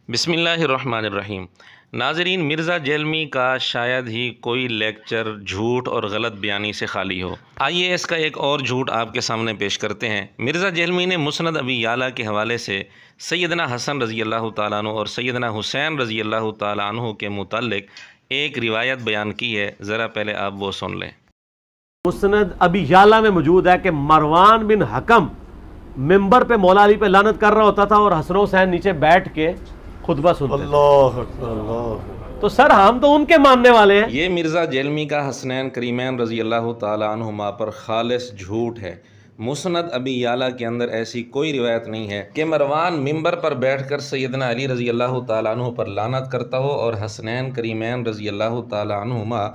बिस्मिल्लाहिर्रहमानिर्रहीम। नाज़रीन, मिर्ज़ा जेलमी का शायद ही कोई लेक्चर झूठ और गलत बयानी से खाली हो। आइए इसका एक और झूठ आपके सामने पेश करते हैं। मिर्ज़ा जेलमी ने मुस्नद अबी याला के हवाले से सैयदना हसन रज़ी अल्लाह तआला अन्हु और सैयदना हुसैन रज़ी अल्लाह तआला अन्हु के मुताल्लिक एक रिवायत बयान की है। ज़रा पहले आप वो सुन लें। मुस्नद अबी याला में मौजूद है कि मरवान बिन हकम मिंबर पे मौला अली पे लानत कर रहा होता था और हसन हुसैन नीचे बैठ के खुतबा सुनते थे। तो सर हम तो उनके मानने वाले हैं। ये मिर्ज़ा जेलमी का हसनैन करीमैन रज़ी अल्लाह तआला अन्हुमा पर खालिस झूठ है। मुस्नद अबी याला के अंदर ऐसी कोई रिवायत नहीं है कि मरवान मिंबर पर बैठकर सैयदना अली रज़ी अल्लाह तआला अन्हु पर लानत करता हो और हसनैन करीमैन रज़ी अल्लाह तआला अन्हुमा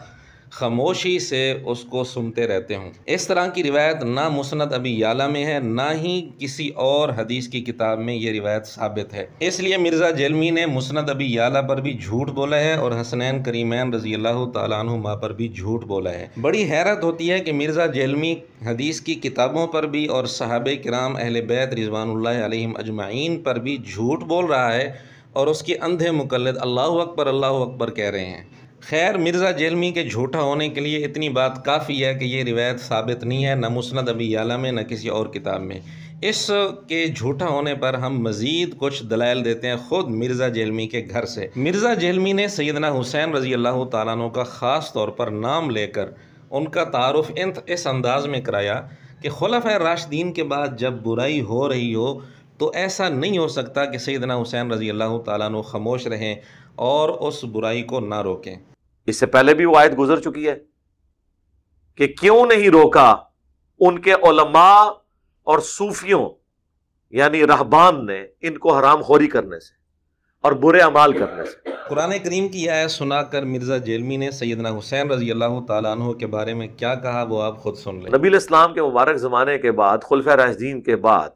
खामोशी से उसको सुनते रहते हों। इस तरह की रिवायत ना मुस्नद अबी याला में है, ना ही किसी और हदीस की किताब में ये रिवायत साबित है। इसलिए मिर्ज़ा जेलमी ने मुस्नद अबी याला पर भी झूठ बोला है और हसनैन करीमैन रज़ी अल्लाह तआला अन्हुमा पर भी झूठ बोला है। बड़ी हैरत होती है कि मिर्ज़ा जेलमी हदीस की किताबों पर भी और सहाबे किराम अहले बैत रिज़वानुल्लाह अलैहिम अजमाइन पर भी झूठ बोल रहा है और उसके अंधे मुक़ल्लिद अल्लाहु अकबर कह रहे हैं। खैर, मिर्ज़ा जेलमी के झूठा होने के लिए इतनी बात काफ़ी है कि ये रिवायत साबित नहीं है, न मुस्नद अबी याला में न किसी और किताब में। इसके झूठा होने पर हम मज़ीद कुछ दलाइल देते हैं ख़ुद मिर्ज़ा जेलमी के घर से। मिर्ज़ा जेलमी ने सैयदना हुसैन रज़ी अल्लाह तआला अन्हु का ख़ास तौर पर नाम लेकर उनका तारुफ़ इस अंदाज़ में कराया कि खुलफ़ाए राशिदीन के बाद जब बुराई हो रही हो तो ऐसा नहीं हो सकता कि सैयदना हुसैन रज़ी अल्लाह तआला अन्हु खामोश रहें और उस बुराई को ना रोकें। इससे पहले भी वो आयत गुजर चुकी है कि क्यों नहीं रोका उनके उलमा और सूफियों यानी रहबान ने इनको हराम खोरी करने से और बुरे अमाल करने से। कुरान करीम की आयत सुनाकर मिर्ज़ा जेलमी ने सैयदना हुसैन रज़ी अल्लाह तआला अन्हु के बारे में क्या कहा वो आप खुद सुन लें। नबी इस्लाम के मुबारक ज़माने के बाद खुलफ़ाए राशिदीन के बाद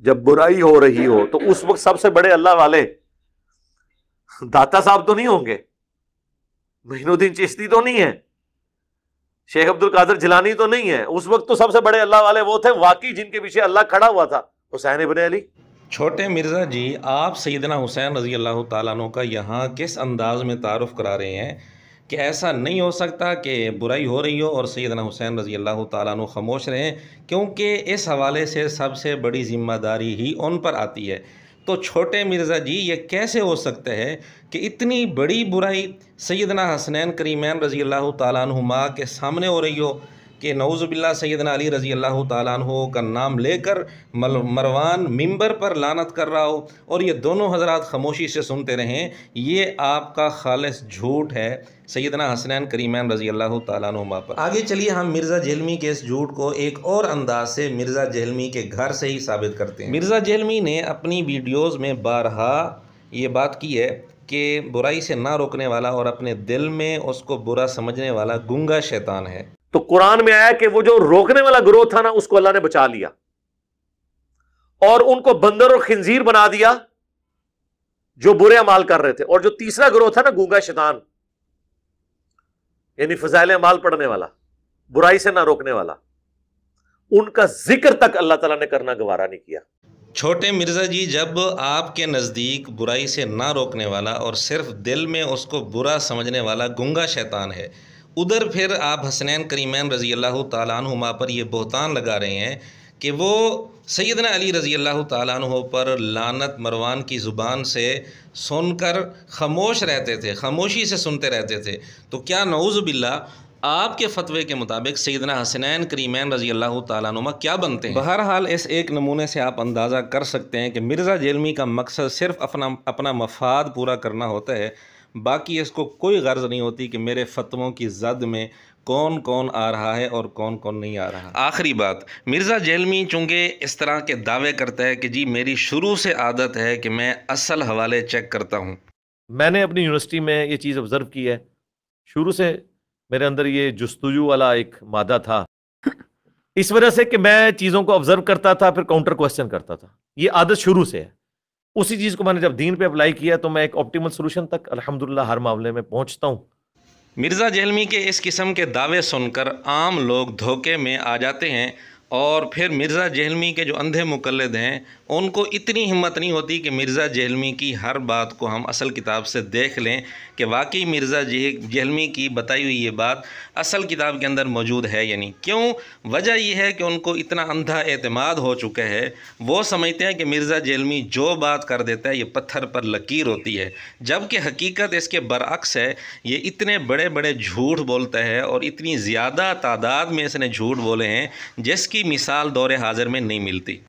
जब बुराई हो रही हो तो उस वक्त सबसे बड़े अल्लाह वाले दाता साहब तो नहीं होंगे, मोइनुद्दीन चिश्ती तो नहीं है, शेख अब्दुल कादिर जिलानी तो नहीं है। उस वक्त तो सबसे बड़े अल्लाह वाले वो थे वाकई जिनके पीछे अल्लाह खड़ा हुआ था, हुसैन इब्न अली। छोटे मिर्ज़ा जी, आप सैयदना हुसैन रज़ी अल्लाह तआला अन्हु का यहाँ किस अंदाज में तारुफ़ करा रहे हैं कि ऐसा नहीं हो सकता कि बुराई हो रही हो और सैयदना हुसैन रज़ी अल्लाह तआला अन्हु खामोश रहें, क्योंकि इस हवाले से सबसे बड़ी ज़िम्मेदारी ही उन पर आती है। तो छोटे मिर्ज़ा जी, ये कैसे हो सकता है कि इतनी बड़ी बुराई सैयदना हसनैन करीमैन रज़ी अल्लाह तआला अन्हुमा के सामने हो रही हो कि नऊज़ुबिल्लाह सैयदना अली रज़ी अल्लाह तआला अन्हु का नाम लेकर मरवान मिंबर पर लानत कर रहा हो और ये दोनों हज़रात खामोशी से सुनते रहें। ये आपका खालिस झूठ है सैयदना हसनैन करीमैन रज़ी अल्लाह तआला अन्हुमा पर। आगे चलिए हम मिर्ज़ा जेलमी के इस झूठ को एक और अंदाज से मिर्ज़ा जेलमी के घर से ही साबित करते हैं। मिर्ज़ा जेलमी ने अपनी वीडियोज़ में बारहा ये बात की है कि बुराई से ना रोकने वाला और अपने दिल में उसको बुरा समझने वाला गूंगा शैतान है। तो कुरान में आया कि वो जो रोकने वाला ग्रोह था ना, उसको अल्लाह ने बचा लिया और उनको बंदर और खिंजीर बना दिया जो बुरे अमाल कर रहे थे। और जो तीसरा ग्रोह था ना, गूंगा शैतान यानी फजाइल अमाल पढ़ने वाला, बुराई से ना रोकने वाला, उनका जिक्र तक अल्लाह ताला ने करना गवारा नहीं किया। छोटे मिर्ज़ा जी, जब आपके नज़दीक बुराई से ना रोकने वाला और सिर्फ दिल में उसको बुरा समझने वाला गूंगा शैतान है, उधर फिर आप हसनैन करीमैन रज़ी अल्लाह तआला अन्हुमा पर यह बहतान लगा रहे हैं कि वो सैयदना अली रज़ी अल्लाह तआला अन्हु पर लानत मरवान की ज़ुबान से सुनकर खामोश रहते थे, खामोशी से सुनते रहते थे। तो क्या नऊज़ुबिल्लाह आपके फतवे के मुताबिक सैयदना हसनैन करीमैन रज़ी अल्लाह तआला अन्हुमा क्या बनते हैं? बहरहाल इस एक नमूने से आप अंदाज़ा कर सकते हैं कि मिर्ज़ा जेलमी का मकसद सिर्फ अपना मफाद पूरा करना होता है, बाकी इसको कोई गर्ज नहीं होती कि मेरे फतवों की जद में कौन कौन आ रहा है और कौन कौन नहीं आ रहा। आखिरी बात, मिर्ज़ा जेलमी चूँकि इस तरह के दावे करता है कि जी मेरी शुरू से आदत है कि मैं असल हवाले चेक करता हूँ। मैंने अपनी यूनिवर्सिटी में ये चीज़ ऑब्ज़र्व की है, शुरू से मेरे अंदर ये जुस्तजू वाला एक मादा था, इस वजह से कि मैं चीज़ों को ऑब्ज़र्व करता था फिर काउंटर क्वेश्चन करता था। ये आदत शुरू से है। उसी चीज़ को मैंने जब दीन पे अप्लाई किया तो मैं एक ऑप्टिमल सोल्यूशन तक अल्हम्दुलिल्लाह हर मामले में पहुंचता हूं। मिर्ज़ा जेलमी के इस किस्म के दावे सुनकर आम लोग धोखे में आ जाते हैं और फिर मिर्ज़ा जहलमी के जो अंधे मुक़ल्लिद हैं उनको इतनी हिम्मत नहीं होती कि मिर्ज़ा जहलमी की हर बात को हम असल किताब से देख लें कि वाकई मिर्ज़ा जहलमी की बताई हुई ये बात असल किताब के अंदर मौजूद है या नहीं। क्यों? वजह यह है कि उनको इतना अंधा एतमाद हो चुका है, वो समझते हैं कि मिर्ज़ा जहलमी जो बात कर देता है ये पत्थर पर लकीर होती है, जबकि हकीकत इसके बरअक्स है। ये इतने बड़े बड़े झूठ बोलता है और इतनी ज़्यादा तादाद में इसने झूठ बोले हैं जिसकी मिसाल दौर हाज़िर में नहीं मिलती।